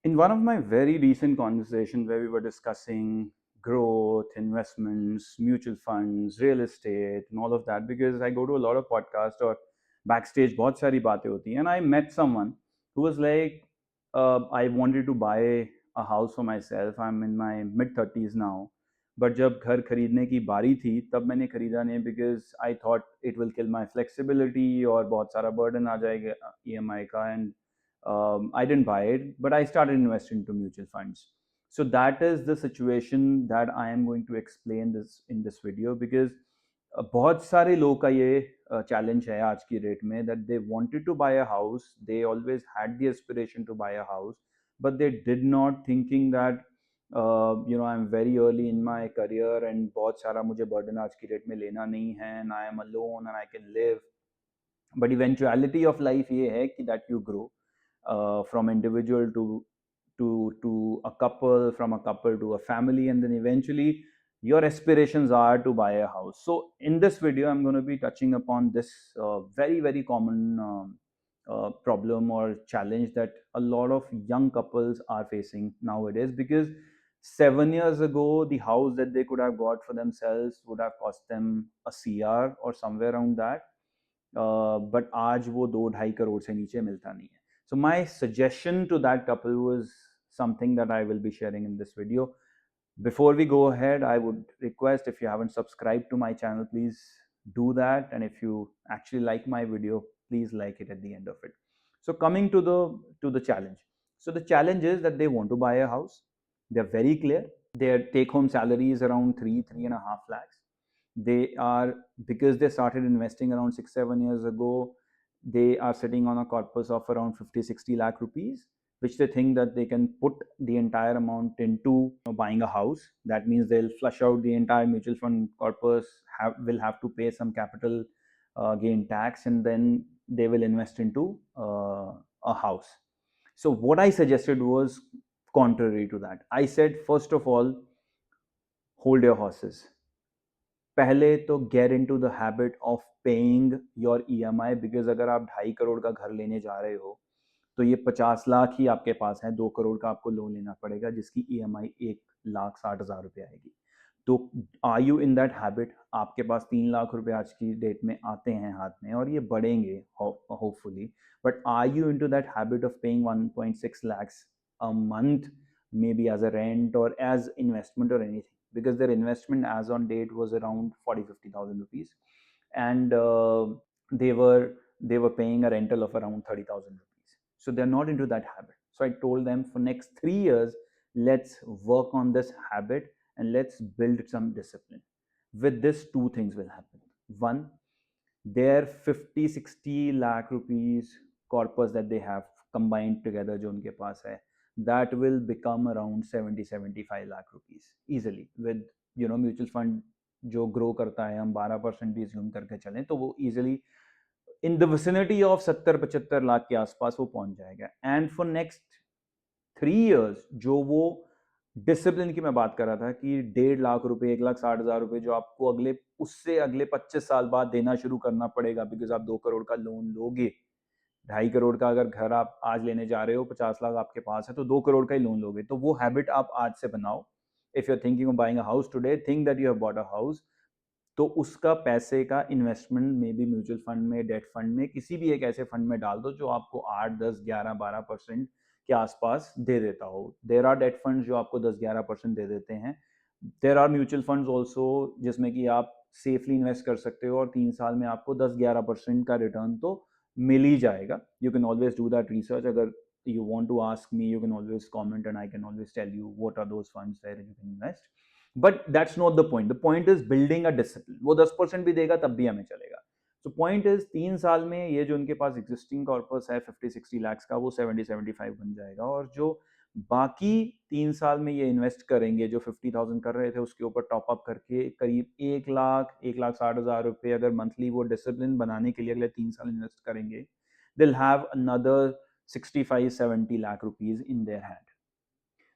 In one of my very recent conversations where we were discussing growth, investments, mutual funds, real estate, and all of that, because I go to a lot of podcasts or backstage, बहुत सारी बातें होती हैं, and I met someone who was like, I wanted to buy a house for myself. I'm in my mid 30s now, but जब घर खरीदने की बारी थी तब मैंने खरीदा नहीं because I thought it will kill my flexibility और बहुत सारा burden आ जाएगा EMI का, and I didn't buy it, but I started investing into mutual funds. So that is the situation that I am going to explain this in this video, because बहुत सारे लोग का ये challenge है आज की डेट में that they wanted to buy a house, they always had the aspiration to buy a house, but they did not thinking that I'm very early in my career and बहुत सारा मुझे burden आज की date में लेना नहीं है, and I am alone and I can live. But eventuality of life ये है कि that you grow from individual to a couple, from a couple to a family, and then eventually your aspirations are to buy a house. So in this video I'm going to be touching upon this very common problem or challenge that a lot of young couples are facing nowadays, because 7 years ago the house that they could have got for themselves would have cost them a CR or somewhere around that, but आज वो 2-2.5 करोड़ से नीचे मिलता नहीं है. So my suggestion to that couple was something that I will be sharing in this video. Before we go ahead, I would request, if you haven't subscribed to my channel, please do that, and if you actually like my video, please like it at the end of it. So coming to the challenge. So the challenge is that they want to buy a house. They're very clear. Their take home salary is around 3.5 lakhs. They are, because they started investing around 6-7 years ago, they are sitting on a corpus of around 50-60 lakh rupees, which they think that they can put the entire amount into buying a house. That means they'll flush out the entire mutual fund corpus, will have to pay some capital gain tax, and then they will invest into a house. So what I suggested was contrary to that. I said, first of all, hold your horses. पहले तो get into the habit of paying your EMI, because अगर आप 2.5 करोड़ का घर लेने जा रहे हो तो ये 50 लाख ही आपके पास है, 2 करोड़ का आपको लोन लेना पड़ेगा जिसकी EMI 1,60,000 रुपये आएगी. तो are you in that habit? आपके पास 3 लाख रुपए आज की डेट में आते हैं हाथ में और ये बढ़ेंगे hopefully, but are you in to that habit of paying 1.6 lakhs a month, maybe as a rent or as investment or anything, because their investment as on date was around 40-50,000 rupees, and they were paying a rental of around 30,000 rupees. So they're not into that habit. So I told them, for next 3 years, let's work on this habit and let's build some discipline. With this, two things will happen. One, their 50-60 lakh rupees corpus that they have combined together जो उनके पास है, that will become around 70-75 lakh rupees easily. With mutual fund जो grow करता है, हम 12% भी assume करके चलें तो वो easily in the vicinity of 70-75 lakh के आसपास वो पहुंच जाएगा. And for next 3 years जो वो डिसिप्लिन की मैं बात कर रहा था कि 1.5 लाख रुपए, 1,60,000 रुपए जो आपको अगले 25 साल बाद देना शुरू करना पड़ेगा, बिकॉज आप 2 करोड़ का लोन लोगे. 2.5 करोड़ का अगर घर आप आज लेने जा रहे हो, 50 लाख आपके पास है, तो 2 करोड़ का ही लोन लोगे. तो वो हैबिट आप आज से बनाओ. If you are thinking of buying a house today, think that you have bought a house. तो उसका पैसे का investment may be mutual fund में, डेट फंड में, किसी भी एक ऐसे फंड में डाल दो जो आपको 8, 10, 11, 12% के आसपास दे देता हो. देर आर डेट फंड जो आपको 10-11% दे देते हैं. There are mutual funds also जिसमें कि आप सेफली इन्वेस्ट कर सकते हो और 3 साल में आपको 10-11% का रिटर्न तो मिल ही जाएगा. You can always do that research. अगर you want to ask me, you can always comment and I can always tell you what are those funds where you can invest. But that's not the point. The point is building a discipline. वो 10% भी देगा तब भी हमें चलेगा. So point is 3 साल में ये जो उनके पास existing corpus है 50-60 lakhs का, वो 70-75 बन जाएगा, और जो बाकी 3 साल में ये इन्वेस्ट करेंगे जो 50,000 कर रहे थे उसके ऊपर टॉप अप करके करीब 1,60,000 रुपये अगर मंथली वो डिसिप्लिन बनाने के लिए अगले 3 साल इन्वेस्ट करेंगे, they'll have another 65-70 lakh rupees in their hand.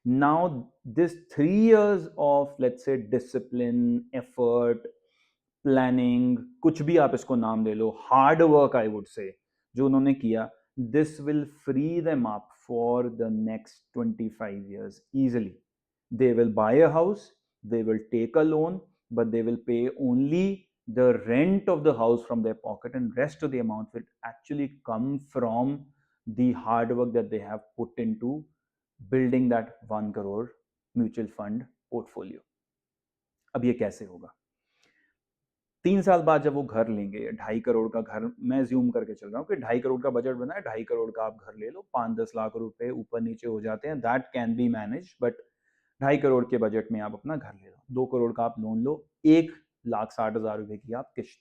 Now this 3 years of, let's say, discipline, effort, planning, कुछ भी आप इसको नाम दे लो, hard work I would say, जो उन्होंने किया, this will free them up for the next 25 years easily. They will buy a house, they will take a loan, but they will pay only the rent of the house from their pocket, and rest of the amount will actually come from the hard work that they have put into building that 1 crore mutual fund portfolio. अब ये कैसे होगा? 3 साल बाद जब वो घर लेंगे, 2.5 करोड़ का घर, मैं ज्यूम करके चल रहा हूँ कि 2.5 करोड़ का बजट बना है, 2.5 करोड़ का आप घर ले लो, 5-10 लाख रुपए ऊपर नीचे हो जाते हैं, that can be manage, but 2.5 crore के बजट में आप अपना घर ले लो, 2 करोड़ का आप लोन लो, 1,60,000 रुपए की आप किश्त.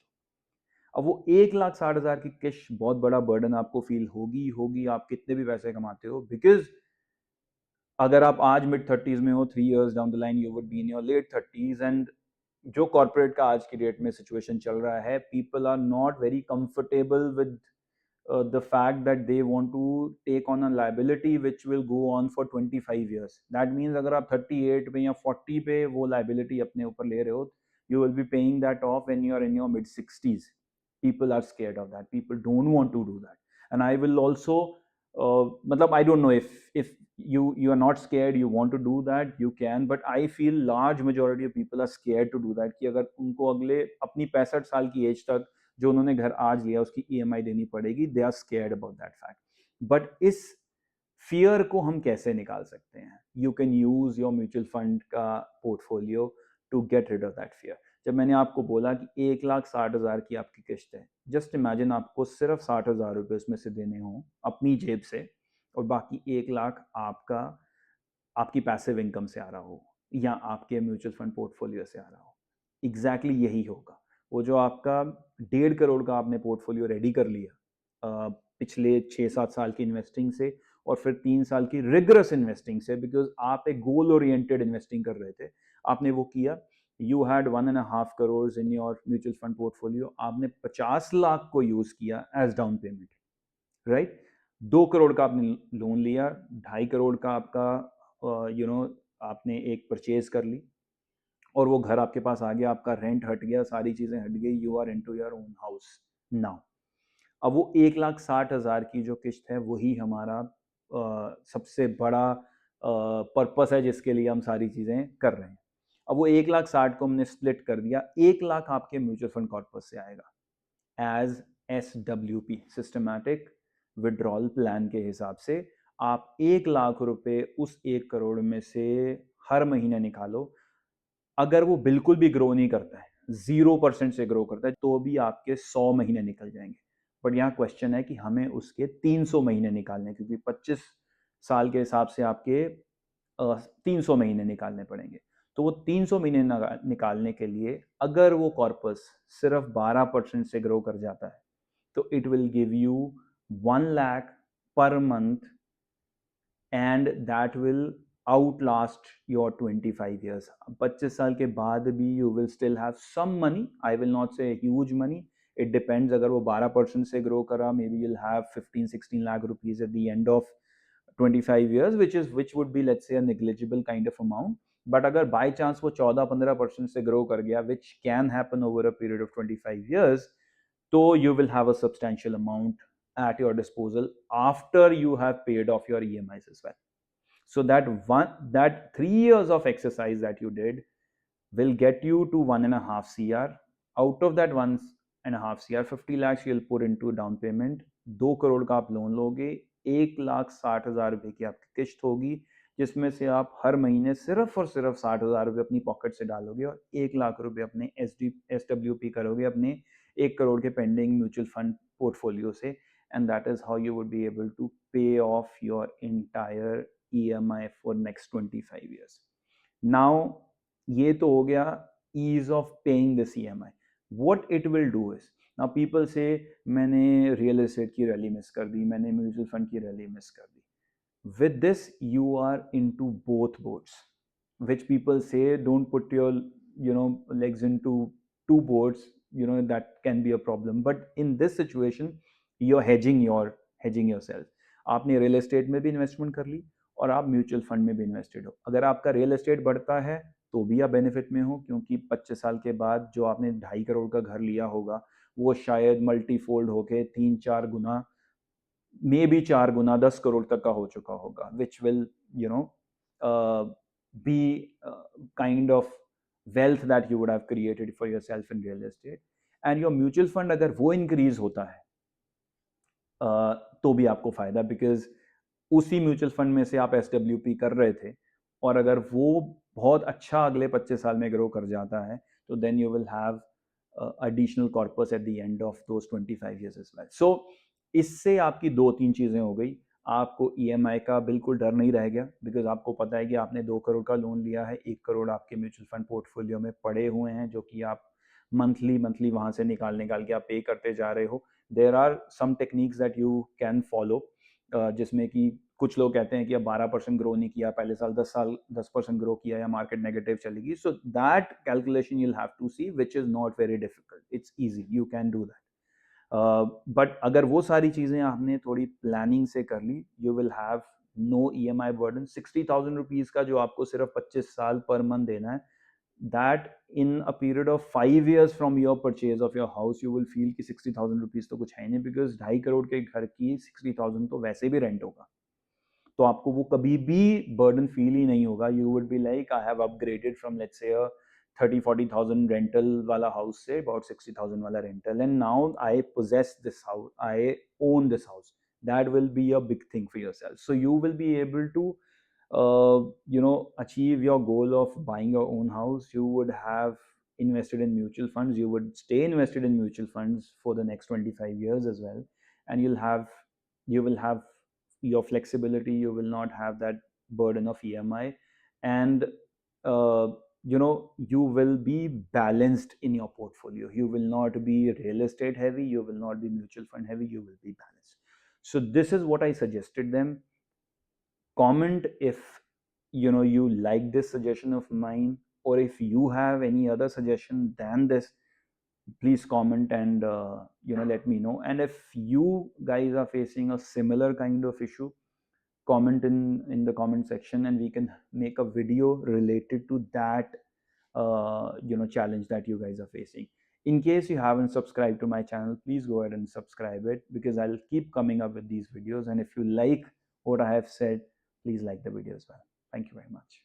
अब वो 1,60,000 की किश्त बहुत बड़ा बर्डन आपको फील होगी, आप कितने भी पैसे कमाते हो, बिकॉज अगर आप आज मिड 30s में हो, 3 years down the line you would be in your late 30s. And जो कॉर्पोरेट का आज की डेट में सिचुएशन चल रहा है, people are not very comfortable with the fact that they want to take on a liability which will go on for 25 years. That means अगर आप 38 पे या 40 पे वो liability अपने ऊपर ले रहे हो, you will be paying that off when you are in your mid 60s. People are scared of that. People don't want to do that. And I will also मतलब I don't know if you are not scared, you want to do that, you can, but I feel large majority of people are scared to do that कि अगर उनको अगले अपनी 65 साल की as तक जो उन्होंने घर आज लिया उसकी EMI देनी पड़ेगी, they are scared about that fact. But इस फियर को हम कैसे निकाल सकते हैं? You can use your mutual fund का portfolio to get rid of that fear. जब मैंने आपको बोला कि 1,60,000 की आपकी किश्त है, जस्ट इमेजिन आपको सिर्फ 60,000 रुपये उसमें से देने हों अपनी जेब से, और बाकी 1 लाख आपका आपकी पैसिव इनकम से आ रहा हो या आपके म्यूचुअल फंड पोर्टफोलियो से आ रहा हो. एग्जैक्टली यही होगा. वो जो आपका 1.5 करोड़ का आपने पोर्टफोलियो रेडी कर लिया पिछले 6-7 साल की इन्वेस्टिंग से, और फिर 3 साल की रिगरस इन्वेस्टिंग से, बिकॉज आप एक गोल ओरिएंटेड इन्वेस्टिंग कर रहे थे, आपने वो किया. You had 1.5 crore in your mutual fund portfolio, आपने 50 लाख को यूज किया as down payment, right. 2 crore का आपने लोन लिया, 2.5 करोड़ का आपका आपने एक परचेज कर ली, और वो घर आपके पास आ गया, आपका रेंट हट गया, सारी चीज़ें हट गई, you are into your own house now. अब वो 1,60,000 की जो किश्त है वही हमारा सबसे बड़ा पर्पस है जिसके लिए हम सारी चीज़ें कर रहे हैं. अब वो 1,60,000 को हमने स्प्लिट कर दिया, 1 लाख आपके म्यूचुअल फंड कॉर्पस से आएगा as SWP, systematic withdrawal plan के हिसाब से. आप 1 लाख रुपए उस 1 करोड़ में से हर महीने निकालो. अगर वो बिल्कुल भी ग्रो नहीं करता है, 0% से ग्रो करता है, तो भी आपके 100 महीने निकल जाएंगे. बट यहाँ क्वेश्चन है कि हमें उसके 300 महीने निकालने, क्योंकि 25 साल के हिसाब से आपके 300 महीने निकालने पड़ेंगे. तो वो 300 महीने निकालने के लिए अगर वो कॉर्पस सिर्फ 12% से ग्रो कर जाता है, तो it will give you 1 lakh per month, and that will outlast your 25 years. 25 साल के बाद भी you will still have some money. I will not say huge money. It depends. अगर वो 12% से grow करा, maybe you'll have 15-16 lakh rupees at the end of 25 years, which would be, let's say, a negligible kind of amount. But अगर by chance वो 14-15% से grow कर गया, which can happen over a period of 25 years, तो you will have a substantial amount at your disposal after you have paid off your EMIs as well. So that 3 years of exercise that you did will get you to 1.5 CR. Out of that 1.5 CR, 50 lakhs you'll put into down payment. 2 crore का आप loan लोगे, 1,60,000 रुपए की आपकी किश्त होगी, जिसमें से आप हर महीने सिर्फ और सिर्फ 60,000 रुपये अपनी पॉकेट से डालोगे, और 1 लाख रुपए अपने SWP करोगे अपने 1 करोड़ के पेंडिंग म्यूचुअल फंड पोर्टफोलियो से. And that is how you would be able to pay off your entire EMI for next 25 years. Now, ये तो हो गया ease of paying this EMI. What it will do is, now people say मैंने real estate की rally miss कर दी, मैंने mutual fund की rally miss कर दी. With this, you are into both boats, which people say don't put your legs into 2 boats. That can be a problem. But in this situation, you're hedging yourself. आपने real estate में भी investment कर ली और आप mutual fund में भी invested हो. अगर आपका रियल एस्टेट बढ़ता है तो भी आप बेनिफिट में हो, क्योंकि 25 साल के बाद जो आपने 2.5 करोड़ का घर लिया होगा वो शायद मल्टीफोल्ड होके 3-4 गुना मे बी 4 गुना 10 करोड़ तक का हो चुका होगा, which will you know be kind of wealth that you would have created for yourself in real estate. And your mutual fund अगर वो increase होता है तो भी आपको फायदा, बिकॉज उसी म्यूचुअल फंड में से आप SWP कर रहे थे, और अगर वो बहुत अच्छा अगले 25 साल में ग्रो कर जाता है, तो then you will have additional corpus at the end of those 25 years as well. So इससे आपकी दो तीन चीज़ें हो गई. आपको EMI का बिल्कुल डर नहीं रह गया, बिकॉज आपको पता है कि आपने 2 करोड़ का लोन लिया है, 1 करोड़ आपके म्यूचुअल फंड पोर्टफोलियो में पड़े हुए हैं, जो कि आप मंथली मंथली वहाँ से निकाल निकाल के आप पे करते जा रहे हो. There are some techniques that you can follow, जिसमें कि कुछ लोग कहते हैं कि अब 12% ग्रो नहीं किया, पहले साल 10% ग्रो किया या मार्केट नेगेटिव चलेगी. So that calculation you'll have to see, which is not very difficult, it's easy, you can do that. But अगर वो सारी चीज़ें आपने थोड़ी प्लानिंग से कर ली, you will have no EMI burden. 60,000 rupees का जो आपको सिर्फ 25 साल पर मंथ देना है, that in a period of 5 years from your purchase of your house you will feel कि 60,000 रुपीज़ तो कुछ है नहीं, because 2.5 करोड़ के घर की 60,000 तो वैसे भी रेंट होगा. तो आपको वो कभी भी बर्डन फील ही नहीं होगा. You would be like, I have upgraded from let's say 30-40,000 rental वाला हाउस से अबाउट 60,000 वाला rental, and now I poses this house, I own this house. That will be a big thing for yourself. So you will be able to achieve your goal of buying your own house. You would have invested in mutual funds, you would stay invested in mutual funds for the next 25 years as well, and you will have your flexibility. You will not have that burden of EMI, and uh, you will be balanced in your portfolio. You will not be real estate heavy, you will not be mutual fund heavy, you will be balanced. So this is what I suggested them. Comment if you like this suggestion of mine, or if you have any other suggestion than this, please comment and let me know. And if you guys are facing a similar kind of issue, comment in the comment section, and we can make a video related to that challenge that you guys are facing. In case you haven't subscribed to my channel, please go ahead and subscribe it, because I'll keep coming up with these videos. And if you like what I have said, please like the video as well. Thank you very much.